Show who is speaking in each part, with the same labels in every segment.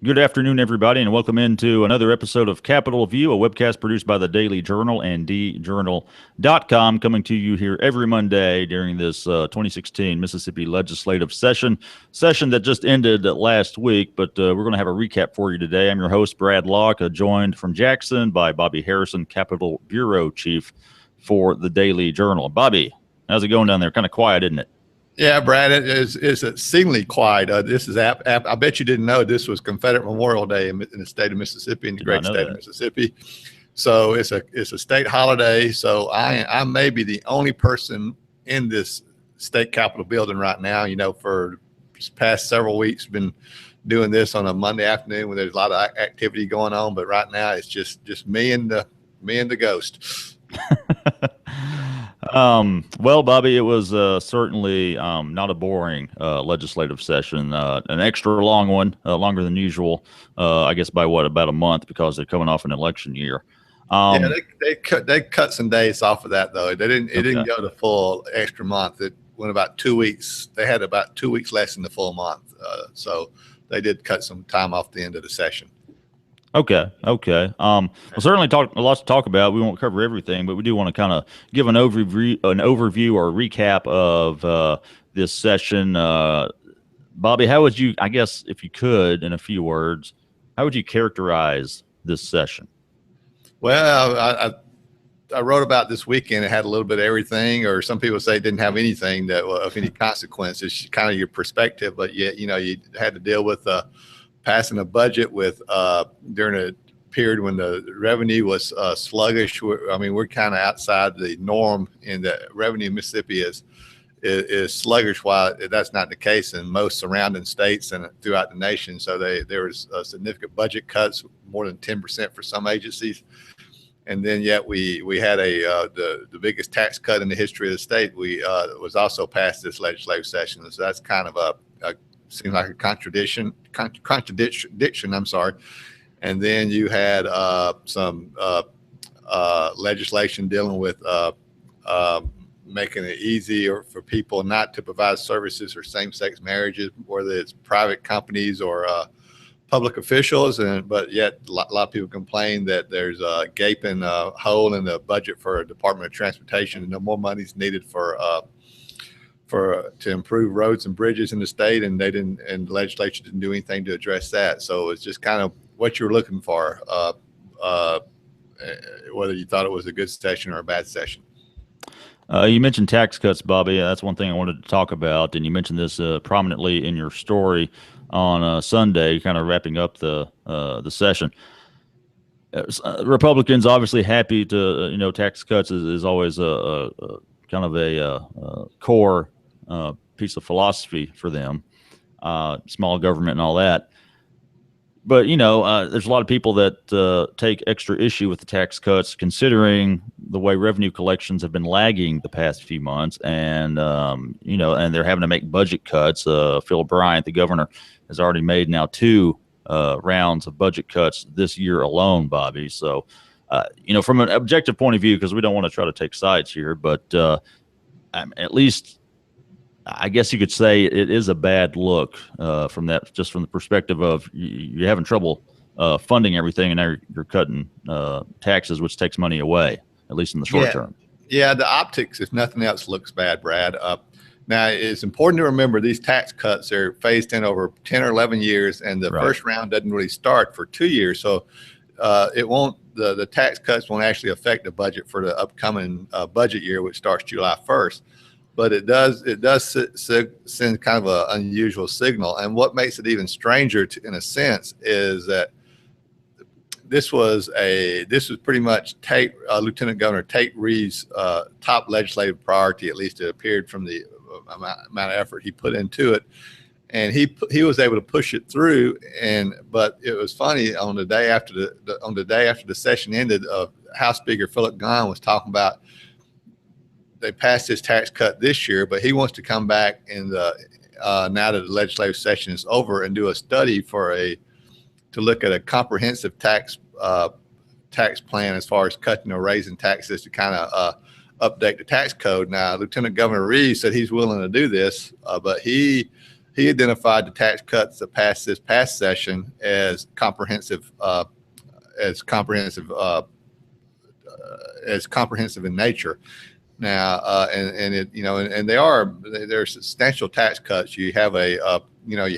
Speaker 1: Good afternoon, everybody, and welcome into another episode of Capitol View, a webcast produced by the Daily Journal and djournal.com, coming to you here every Monday during this 2016 Mississippi legislative session that just ended last week, but we're going to have a recap for you today. I'm your host, Brad Locke, joined from Jackson by Bobby Harrison, Capitol Bureau Chief for the Daily Journal. Bobby, how's it going down there? Kind of quiet, isn't it?
Speaker 2: Yeah, Brad, it's exceedingly quiet. This is I bet you didn't know this was Confederate Memorial Day in the state of Mississippi, in the great state of Mississippi. So it's a state holiday. So I may be the only person in this state capitol building right now. You know, for the past several weeks, been doing this on a Monday afternoon when there's a lot of activity going on. But right now, it's just me and the ghost.
Speaker 1: Well, Bobby, it was certainly not a boring legislative session, an extra long one, longer than usual, I guess by about a month because they're coming off an election year.
Speaker 2: Yeah, they cut some days off of that, though. It didn't go the full extra month. It went about 2 weeks. They had about 2 weeks less than the full month. So they did cut some time off the end of the session.
Speaker 1: Okay. We'll certainly a lot to talk about. We won't cover everything, but we do want to kind of give an overview or a recap of this session. Bobby, how would you, I guess, if you could, in a few words, how would you characterize this session?
Speaker 2: Well, I wrote about this weekend. It had a little bit of everything, or some people say it didn't have anything that of any consequence. It's kind of your perspective, but yet, you had to deal with passing a budget with during a period when the revenue was sluggish. We're kind of outside the norm in the revenue in Mississippi is sluggish, while that's not the case in most surrounding states and throughout the nation. So there was significant budget cuts, more than 10% for some agencies. And then yet we had the biggest tax cut in the history of the state. Was also passed this legislative session. So that's kind of seems like a contradiction. I'm sorry. And then you had some legislation dealing with making it easier for people not to provide services for same-sex marriages, whether it's private companies or public officials. But yet a lot of people complain that there's a gaping hole in the budget for a Department of Transportation, and no more money is needed to improve roads and bridges in the state, and the legislature didn't do anything to address that. So it's just kind of what you were looking for, whether you thought it was a good session or a bad session.
Speaker 1: You mentioned tax cuts, Bobby. That's one thing I wanted to talk about, and you mentioned this prominently in your story on Sunday, kind of wrapping up the session. Republicans obviously happy to, tax cuts is always a kind of a core piece of philosophy for them, small government and all that. But, there's a lot of people that take extra issue with the tax cuts, considering the way revenue collections have been lagging the past few months. And, and they're having to make budget cuts. Phil Bryant, the governor, has already made now 2 rounds of budget cuts this year alone, Bobby. So, from an objective point of view, because we don't want to try to take sides here, but at least I guess you could say it is a bad look from the perspective of you're having trouble funding everything, and now you're cutting taxes, which takes money away, at least in the short term.
Speaker 2: Yeah, the optics, if nothing else, looks bad, Brad. Now, it's important to remember these tax cuts are phased in over 10 or 11 years, and the first round doesn't really start for 2 years. So the tax cuts won't actually affect the budget for the upcoming budget year, which starts July 1st. But it does send kind of an unusual signal. And what makes it even stranger, in a sense, is that this was pretty much Lieutenant Governor Tate Reeves' top legislative priority. At least it appeared from the amount of effort he put into it, and he was able to push it through. But it was funny, on the day after the session ended, House Speaker Philip Gunn was talking about they passed his tax cut this year, but he wants to come back now that the legislative session is over, and do a study to look at a comprehensive tax plan as far as cutting or raising taxes to kind of update the tax code. Now, Lieutenant Governor Reeves said he's willing to do this, but he he identified the tax cuts that passed this past session as comprehensive, as comprehensive in nature. Now, and it, and they're substantial tax cuts. You have you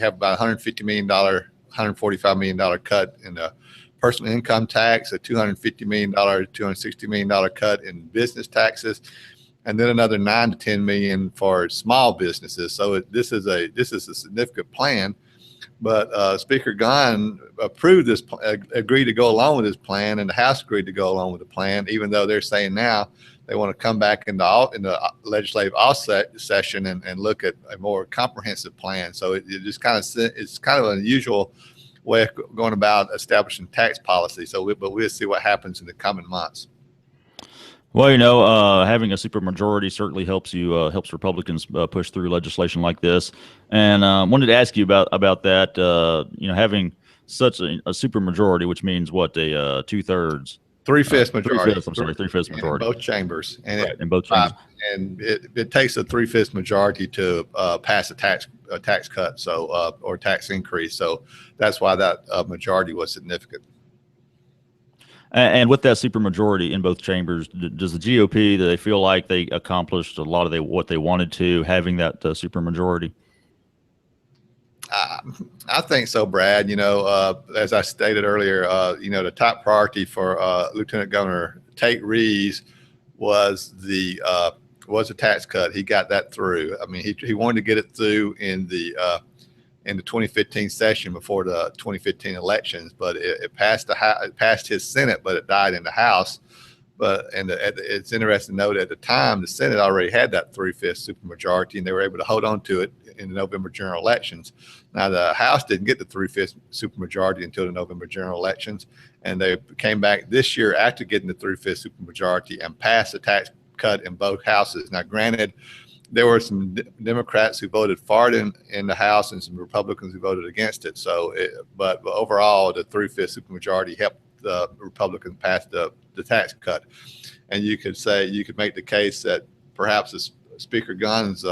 Speaker 2: have about $150 million, $145 million cut in the personal income tax, a $250 million, $260 million cut in business taxes, and then another 9 to 10 million for small businesses. So this is a significant plan. But Speaker Gunn approved this, agreed to go along with his plan, and the House agreed to go along with the plan, even though they're saying now they want to come back in the legislative session and look at a more comprehensive plan. So it's kind of an unusual way of going about establishing tax policy. But we'll see what happens in the coming months.
Speaker 1: Well, having a supermajority certainly helps Republicans push through legislation like this. And wanted to ask you about that. Having such a supermajority, which means what, a 2/3,
Speaker 2: 3/5 majority.
Speaker 1: 3/5, I'm sorry, 3/5 majority
Speaker 2: in both chambers, and
Speaker 1: right, in both chambers.
Speaker 2: And it takes a 3/5 majority to pass a tax cut, or tax increase. So that's why that majority was significant.
Speaker 1: And with that supermajority in both chambers, does the GOP, do they feel like they accomplished a lot of what they wanted to, having that supermajority?
Speaker 2: I think so, Brad. As I stated earlier, the top priority for Lieutenant Governor Tate Reeves was the tax cut. He got that through. I mean, he wanted to get it through in the 2015 session before the 2015 elections, but it passed his Senate, but it died in the House. It's interesting to note at the time the Senate already had that 3/5 supermajority, and they were able to hold on to it in the November general elections. Now the House didn't get the 3/5 supermajority until the November general elections, and they came back this year after getting the 3/5 supermajority and passed a tax cut in both houses. Now, granted, there were some Democrats who voted for it in the House and some Republicans who voted against it. But overall, the 3/5 supermajority helped the Republicans pass the tax cut. And you could make the case that perhaps Speaker Gunn's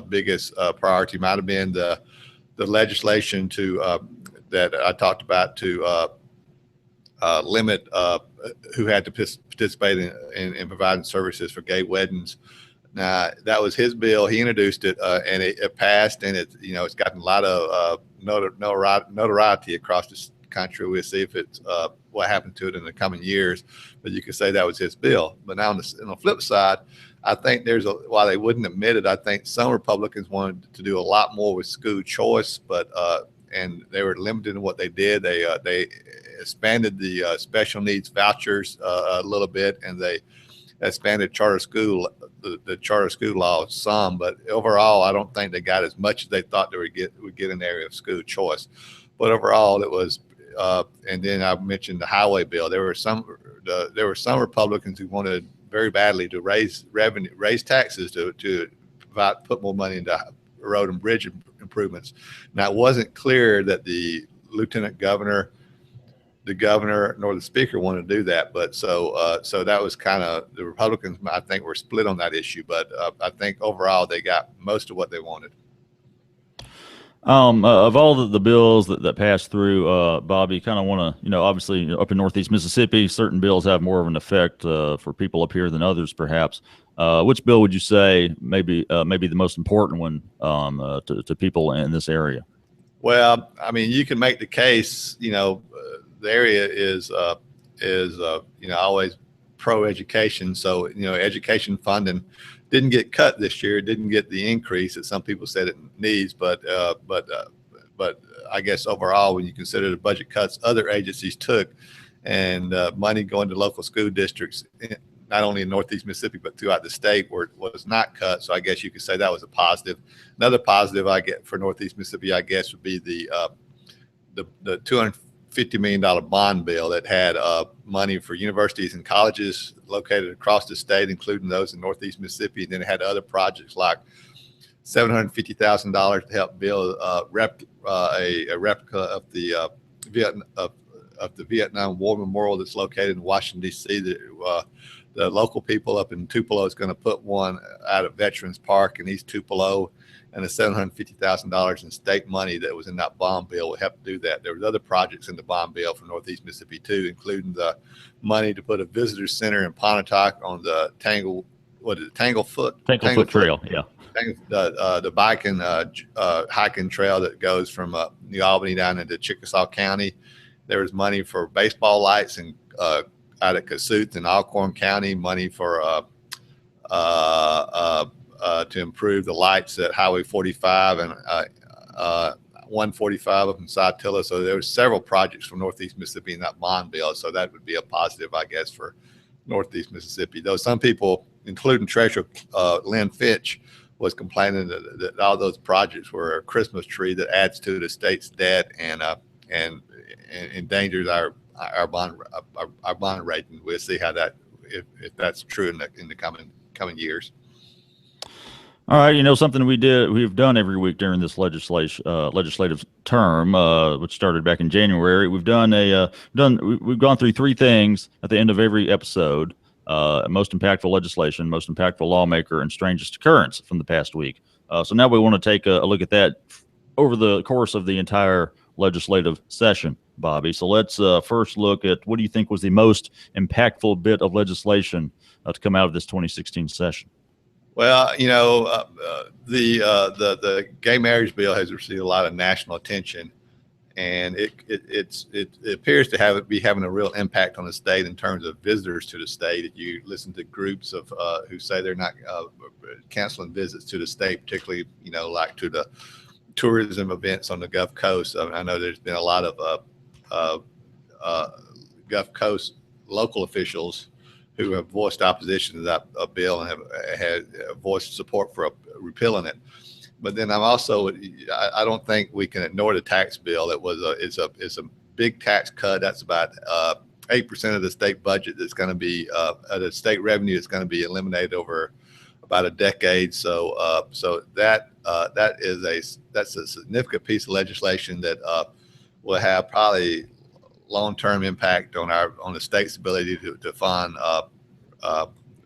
Speaker 2: biggest priority might have been the legislation that I talked about to limit who had to participate in providing services for gay weddings. Now, that was his bill. He introduced it, and it passed, and it's gotten a lot of notoriety across the country. We'll see if it's what happened to it in the coming years, but you could say that was his bill. But now on the flip side, I think while they wouldn't admit it, I think some Republicans wanted to do a lot more with school choice, and they were limited in what they did. They expanded the special needs vouchers a little bit, and they expanded the charter school law some, but overall, I don't think they got as much as they thought they would get in the area of school choice. But overall, it was. And then I mentioned the highway bill. There were some Republicans who wanted very badly to raise taxes to put more money into road and bridge improvements. Now, it wasn't clear that the lieutenant governor, the governor, nor the speaker wanted to do that. But so that was kind of the Republicans, I think, were split on that issue. But I think overall they got most of what they wanted.
Speaker 1: Of all the bills that passed through, Bobby, kind of want to, obviously up in Northeast Mississippi, certain bills have more of an effect for people up here than others, perhaps. Which bill would you say maybe the most important one to people in this area?
Speaker 2: Well, I mean, you can make the case, the area is always pro-education. So, education funding didn't get cut this year. It didn't get the increase that some people said it needs, but I guess overall, when you consider the budget cuts other agencies took, and money going to local school districts, not only in Northeast Mississippi but throughout the state, was not cut. So I guess you could say that was a positive. Another positive I get for Northeast Mississippi, I guess, would be the $250 million bond bill that had money for universities and colleges located across the state, including those in Northeast Mississippi. And then it had other projects like $750,000 to help build a replica of the Vietnam War Memorial that's located in Washington, D.C. the local people up in Tupelo is going to put one out of Veterans Park in East Tupelo, and the $750,000 in state money that was in that bond bill would help do that. There was other projects in the bond bill for Northeast Mississippi too, including the money to put a visitor center in Pontotoc on the Tanglefoot
Speaker 1: Trail. Yeah.
Speaker 2: The bike and hiking trail that goes from New Albany down into Chickasaw County. There was money for baseball lights and out of Kasuth and Alcorn County, money for to improve the lights at Highway 45 and 145 up in Saltillo. So there were several projects from Northeast Mississippi in that bond bill. So that would be a positive, I guess, for Northeast Mississippi. Though some people, including Treasurer Lynn Fitch, was complaining that all those projects were a Christmas tree that adds to the state's debt and endangers our bond rating. We'll see how that if that's true in the coming years.
Speaker 1: All right, something we've done every week during this legislative term, which started back in January. We've we've gone through three things at the end of every episode: most impactful legislation, most impactful lawmaker, and strangest occurrence from the past week. So now we want to take a look at that over the course of the entire legislative session, Bobby. So let's first look at what do you think was the most impactful bit of legislation to come out of this 2016 session?
Speaker 2: Well, the gay marriage bill has received a lot of national attention, and it appears to be having a real impact on the state in terms of visitors to the state. If you listen to groups of who say they're not canceling visits to the state, particularly like to the tourism events on the Gulf Coast. I know there's been a lot of Gulf Coast local officials who have voiced opposition to that bill and have had voiced support for repealing it. But then I don't think we can ignore the tax bill. It's a big tax cut. That's about 8% of the state budget that's going to be the state revenue is going to be eliminated over about a decade. So that's a significant piece of legislation that will have probably long-term impact on the state's ability to fund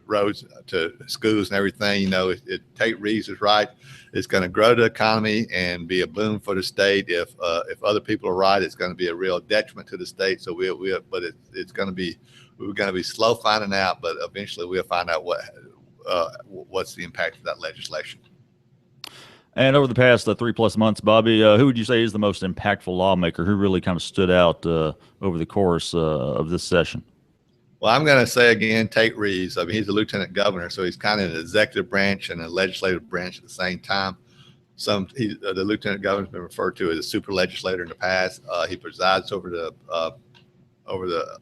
Speaker 2: roads to schools and everything. Tate Reeves is right. It's going to grow the economy and be a boom for the state. If other people are right, it's going to be a real detriment to the state. So we're going to be slow finding out, but eventually we'll find out what's the impact of that legislation.
Speaker 1: And over the past 3+ months, Bobby, who would you say is the most impactful lawmaker who really kind of stood out over the course of this session?
Speaker 2: Well, I'm going to say again, Tate Reeves. I mean, he's a lieutenant governor, so he's kind of in the executive branch and the legislative branch at the same time. The lieutenant governor's been referred to as a super legislator in the past. He presides over the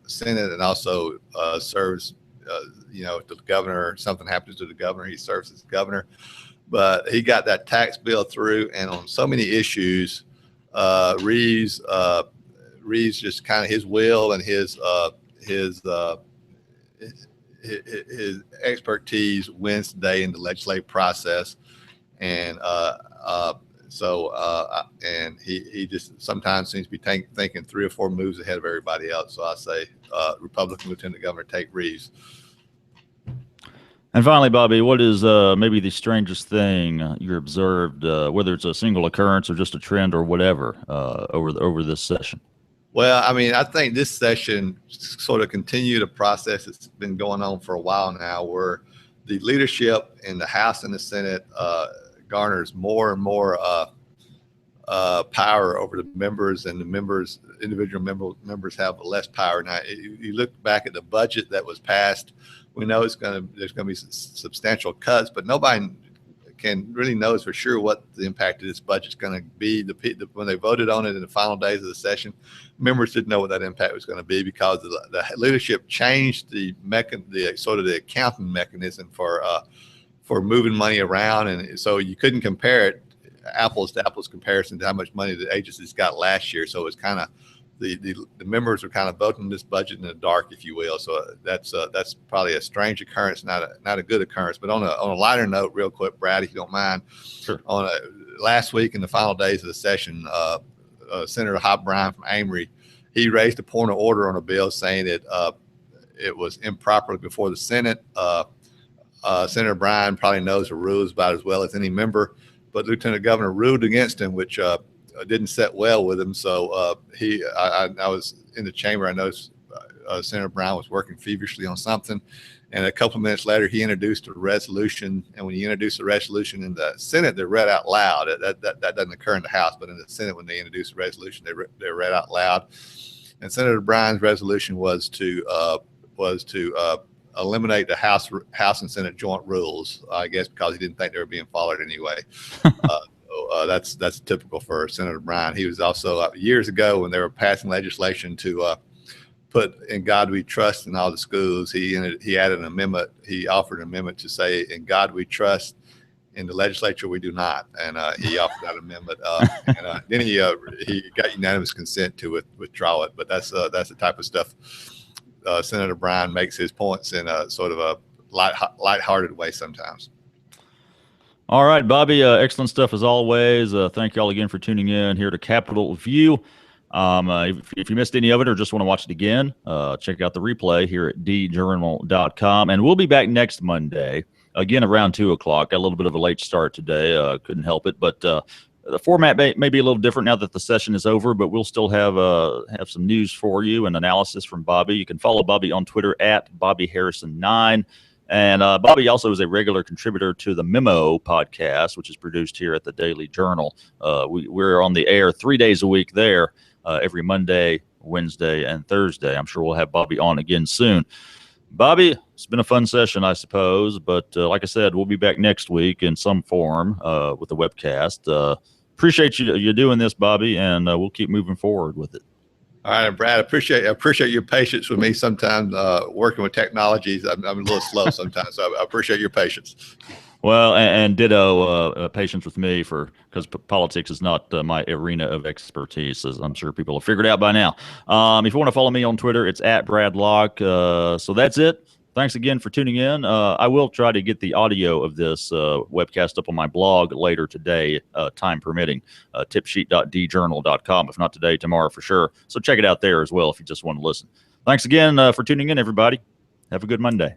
Speaker 2: Senate and also serves. If the governor, something happens to the governor, he serves as governor. But he got that tax bill through, and on so many issues, Reeves just kind of his will and his expertise wins today in the legislative process, and he just sometimes seems to be thinking 3 or 4 moves ahead of everybody else. So I say Republican Lieutenant Governor Tate Reeves.
Speaker 1: And finally, Bobby, what is maybe the strangest thing you observed, whether it's a single occurrence or just a trend or whatever, over this session?
Speaker 2: Well, I mean, I think this session sort of continued a process that's been going on for a while now, where the leadership in the House and the Senate garners more and more power over the members, and the individual members have less power. Now, you look back at the budget that was passed, we know there's going to be substantial cuts, but nobody can really know for sure what the impact of this budget is going to be. When they voted on it in the final days of the session, members didn't know what that impact was going to be because the leadership changed the accounting mechanism for moving money around, and so you couldn't compare it apples to apples comparison to how much money the agencies got last year. So it's kind of the members are kind of voting this budget in the dark, if you will. So that's probably a strange occurrence, not a good occurrence. But on a lighter note, real quick, Brad, if you don't mind,
Speaker 1: sure.
Speaker 2: Last week in the final days of the session, Senator Hop Bryan from Amory, he raised a point of order on a bill saying that it was improperly before the Senate. Senator Bryan probably knows the rules about as well as any member, but Lieutenant Governor ruled against him, which didn't set well with him. So I was in the chamber. I noticed Senator Bryan was working feverishly on something, and a couple of minutes later, he introduced a resolution. And when he introduced the resolution in the Senate, they read out loud. That doesn't occur in the House, but in the Senate, when they introduced the resolution, they read out loud. And Senator Bryan's resolution was to eliminate the House and Senate joint rules, I guess, because he didn't think they were being followed anyway. That's typical for Senator Bryan. He was also years ago when they were passing legislation to put "In God We Trust" in all the schools. He added an amendment. He offered an amendment to say "In God We Trust." In the legislature, we do not, and he offered that amendment. And then he got unanimous consent to withdraw it. But that's the type of stuff Senator Bryan makes his points in a sort of a lighthearted way sometimes.
Speaker 1: All right, Bobby, excellent stuff as always. Thank you all again for tuning in here to Capitol View. If you missed any of it or just want to watch it again, check out the replay here at djournal.com. And we'll be back next Monday, again around 2 o'clock. Got a little bit of a late start today. Couldn't help it. But the format may be a little different now that the session is over, but we'll still have some news for you and analysis from Bobby. You can follow Bobby on Twitter at BobbyHarrison9. And Bobby also is a regular contributor to the Memo podcast, which is produced here at the Daily Journal. We're on the air 3 days a week there, every Monday, Wednesday, and Thursday. I'm sure we'll have Bobby on again soon. Bobby, it's been a fun session, I suppose. But like I said, we'll be back next week in some form with the webcast. Appreciate you doing this, Bobby, and we'll keep moving forward with it.
Speaker 2: All right, Brad, I appreciate your patience with me sometimes working with technologies. I'm a little slow sometimes, so I appreciate your patience.
Speaker 1: Well, and ditto patience with me because politics is not my arena of expertise, as I'm sure people have figured out by now. If you want to follow me on Twitter, it's at Brad Locke. So that's it. Thanks again for tuning in. I will try to get the audio of this webcast up on my blog later today, time permitting, tipsheet.djournal.com. If not today, tomorrow for sure. So check it out there as well if you just want to listen. Thanks again for tuning in, everybody. Have a good Monday.